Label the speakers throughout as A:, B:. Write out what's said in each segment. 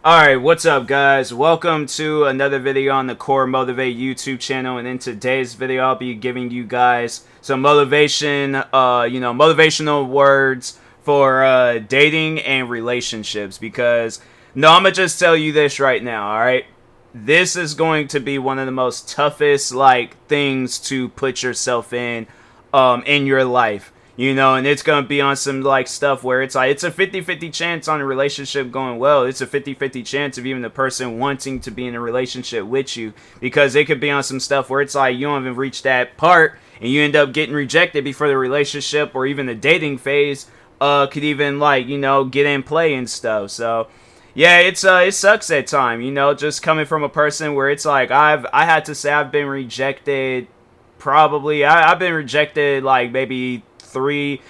A: Alright, what's up guys? Welcome to another video on the Core Motivate YouTube channel, and in today's video I'll be giving you guys some motivational words for dating and relationships, because I'm gonna just tell you this right now, alright? This is going to be one of the most toughest things to put yourself in your life. And it's going to be on some stuff where it's it's a 50-50 chance on a relationship going well. It's a 50-50 chance of even the person wanting to be in a relationship with you, because it could be on some stuff where it's you don't even reach that part and you end up getting rejected before the relationship or even the dating phase could even get in play and stuff. So yeah, it sucks at time, just coming from a person where it's I had to say I've been rejected probably. I've been rejected maybe throughout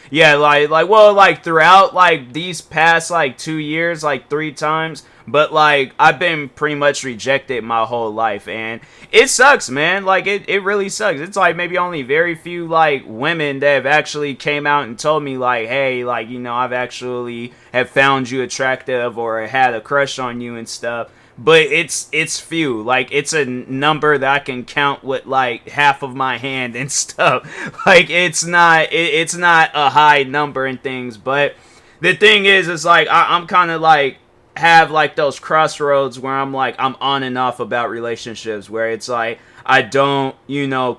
A: these past 2 years 3 times, but I've been pretty much rejected my whole life, and it sucks, man. It really sucks. It's maybe only very few women that have actually came out and told me hey, I've actually have found you attractive or had a crush on you and stuff. But it's few. It's a number that I can count with half of my hand and stuff. It's not a high number and things. But the thing is I'm kind of have those crossroads where I'm I'm on and off about relationships, where it's I don't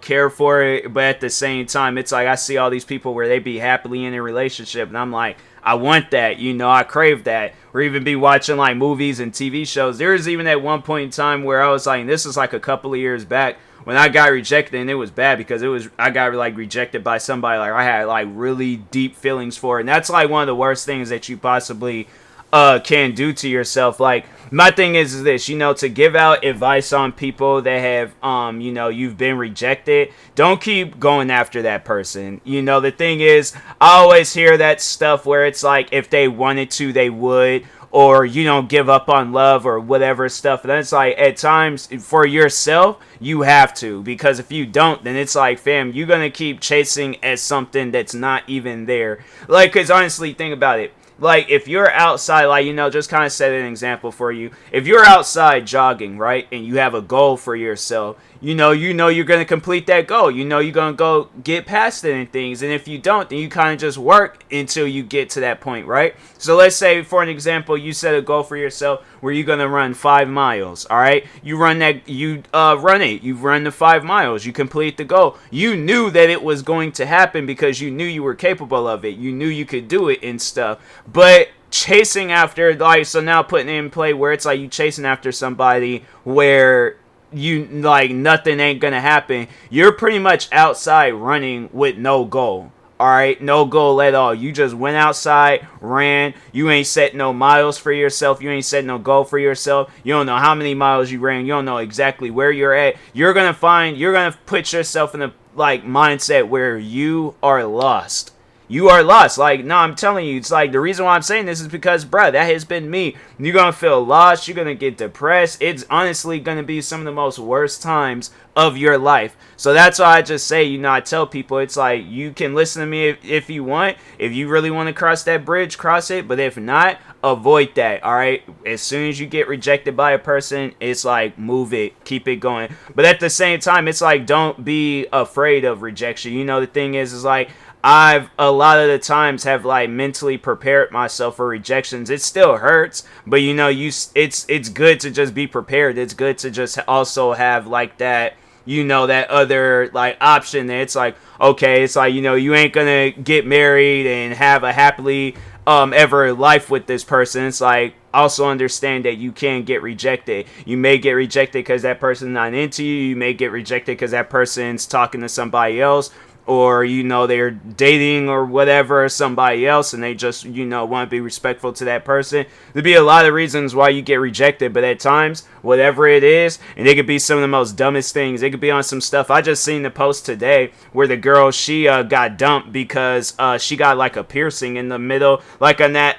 A: care for it, but at the same time it's I see all these people where they be happily in a relationship, and I'm I want that, I crave that. Or even be watching movies and TV shows. There was even at one point in time where I was this is a couple of years back, when I got rejected, and it was bad because I got rejected by somebody I had really deep feelings for, and that's one of the worst things that you possibly can do to yourself. My thing is this, to give out advice on people that have you've been rejected. Don't keep going after that person. The thing is, I always hear that stuff where it's if they wanted to they would, or give up on love or whatever stuff. And that's at times for yourself you have to, because if you don't, then it's fam, you're gonna keep chasing at something that's not even there. Because honestly, think about it. If you're outside, just kind of set an example for you. If you're outside jogging, right, and you have a goal for yourself, you're going to complete that goal. You're going to go get past it and things. And if you don't, then you kind of just work until you get to that point, right? So let's say, for an example, you set a goal for yourself where you're going to run 5 miles, all right? You run that, you run the 5 miles, you complete the goal. You knew that it was going to happen because you knew you were capable of it. You knew you could do it and stuff. But chasing after, so now putting it in play where it's you chasing after somebody where you nothing ain't gonna happen. You're pretty much outside running with no goal. Alright, no goal at all. You just went outside, ran. You ain't set no miles for yourself. You ain't set no goal for yourself. You don't know how many miles you ran. You don't know exactly where you're at. You're gonna put yourself in a mindset where you are lost. You are lost. No, I'm telling you, it's the reason why I'm saying this is because, bruh, that has been me. You're going to feel lost. You're going to get depressed. It's honestly going to be some of the most worst times of your life. So that's why I just say, I tell people, it's you can listen to me if you want. If you really want to cross that bridge, cross it. But if not, avoid that, all right? As soon as you get rejected by a person, it's move it. Keep it going. But at the same time, it's don't be afraid of rejection. The thing is I've a lot of the times have mentally prepared myself for rejections. It still hurts, but it's good to just be prepared. It's good to just also have that that other option that it's okay, it's you ain't gonna get married and have a happily ever life with this person. It's also understand that you can get rejected. You may get rejected because that person's not into you. You may get rejected because that person's talking to somebody else, or they're dating or whatever somebody else, and they just want to be respectful to that person. There'd be a lot of reasons why you get rejected, but at times, whatever it is, and it could be some of the most dumbest things. It could be on some stuff. I just seen the post today where the girl, she got dumped because she got a piercing in the middle, on that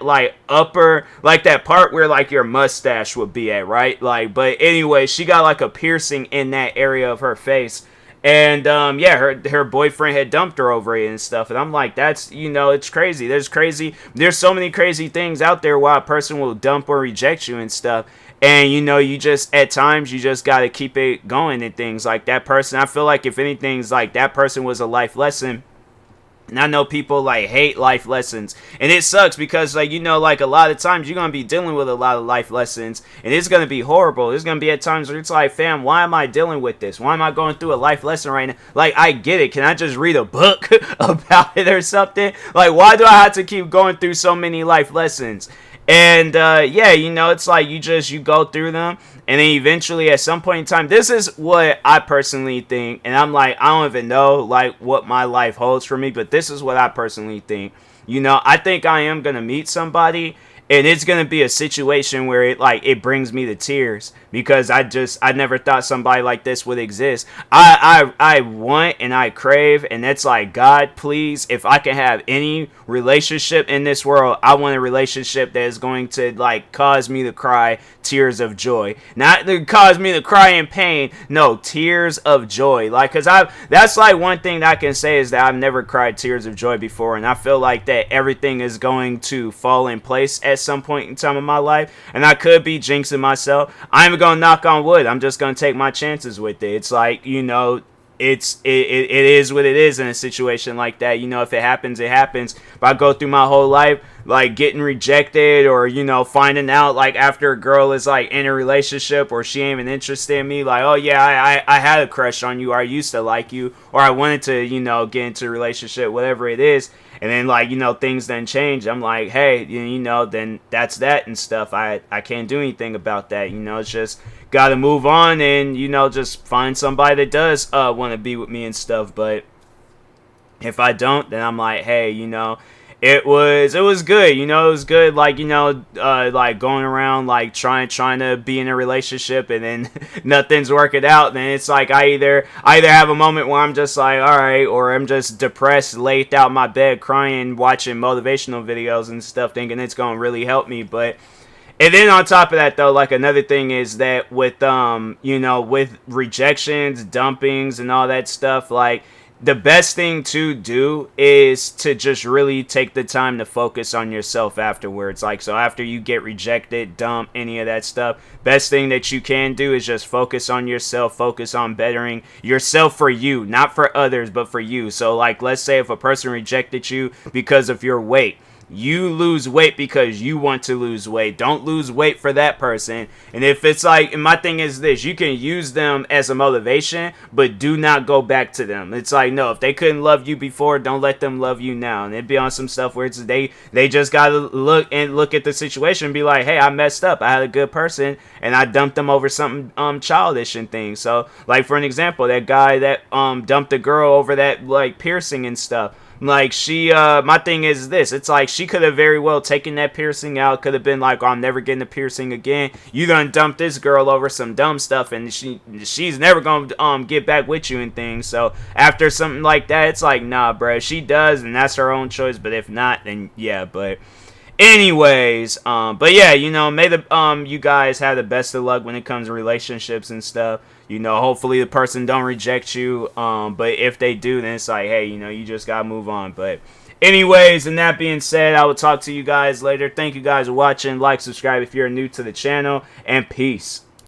A: upper, that part where your mustache would be at, right? But anyway, she got a piercing in that area of her face. And yeah, her boyfriend had dumped her over it and stuff. And I'm like, that's, you know, it's crazy. There's so many crazy things out there why a person will dump or reject you and stuff. And you know, you just, at times, you just got to keep it going and things like that person. I feel like if anything's like, that person was a life lesson. And I know people like hate life lessons, and it sucks because, like, you know, like, a lot of times you're gonna be dealing with a lot of life lessons, and it's gonna be horrible. There's gonna be at times where it's like, fam, why am I dealing with this? Why am I going through a life lesson right now? Like, I get it. Can I just read a book about it or something? Like, why do I have to keep going through so many life lessons? And yeah, you know, it's like you go through them, and then eventually at some point in time, this is what I personally think, and I'm like, I don't even know like what my life holds for me, but this is what I personally think. You know, I think I am gonna meet somebody, and it's gonna be a situation where it brings me to tears, because I never thought somebody like this would exist. I want and I crave, and it's like, God, please, if I can have any relationship in this world, I want a relationship that is going to like cause me to cry tears of joy, not to cause me to cry in pain. No, tears of joy. Like, cause that's like one thing that I can say is that I've never cried tears of joy before, and I feel like that everything is going to fall in place at some point in time in my life. And I could be jinxing myself. I'm gonna knock on wood. I'm just gonna take my chances with it. It's like, you know, it is what it is in a situation like that. You know, if it happens, it happens. If I go through my whole life like getting rejected, or, you know, finding out like after a girl is like in a relationship, or she ain't even interested in me, like, oh yeah, I had a crush on you, or I used to like you, or I wanted to, you know, get into a relationship, whatever it is, and then like, you know, things then change. I'm like, hey, you know, then that's that and stuff. I can't do anything about that. You know, it's just gotta move on, and, you know, just find somebody that does want to be with me and stuff. But if I don't, then I'm like, hey, you know, it was good. You know, it was good. Like, you know, like going around like trying to be in a relationship, and then nothing's working out. Then it's like I either have a moment where I'm just like, all right, or I'm just depressed, laid out in my bed crying, watching motivational videos and stuff, thinking it's gonna really help me. But and then on top of that, though, like, another thing is that with you know, with rejections, dumpings, and all that stuff, like, the best thing to do is to just really take the time to focus on yourself afterwards. Like, so after you get rejected, dump, any of that stuff, best thing that you can do is just focus on yourself, focus on bettering yourself for you, not for others, but for you. So, like, let's say if a person rejected you because of your weight, you lose weight because you want to lose weight. Don't lose weight for that person. And if it's like, and my thing is this, you can use them as a motivation, but do not go back to them. It's like, no, if they couldn't love you before, don't let them love you now. And it'd be on some stuff where it's they just gotta look at the situation and be like, hey, I messed up. I had a good person and I dumped them over something childish and things. So, like, for an example, that guy that dumped a girl over that like piercing and stuff. Like, she, my thing is this, it's like, she could have very well taken that piercing out, could have been like, oh, I'm never getting a piercing again. You done dumped this girl over some dumb stuff, and she's never gonna, get back with you and things. So, after something like that, it's like, nah, bro, she does, and that's her own choice, but if not, then, yeah, but anyways, but yeah, you know, may the you guys have the best of luck when it comes to relationships and stuff. You know, hopefully the person don't reject you. But if they do, then it's like, hey, you know, you just gotta move on. But anyways, and that being said, I will talk to you guys later. Thank you guys for watching. Like, subscribe if you're new to the channel, and peace.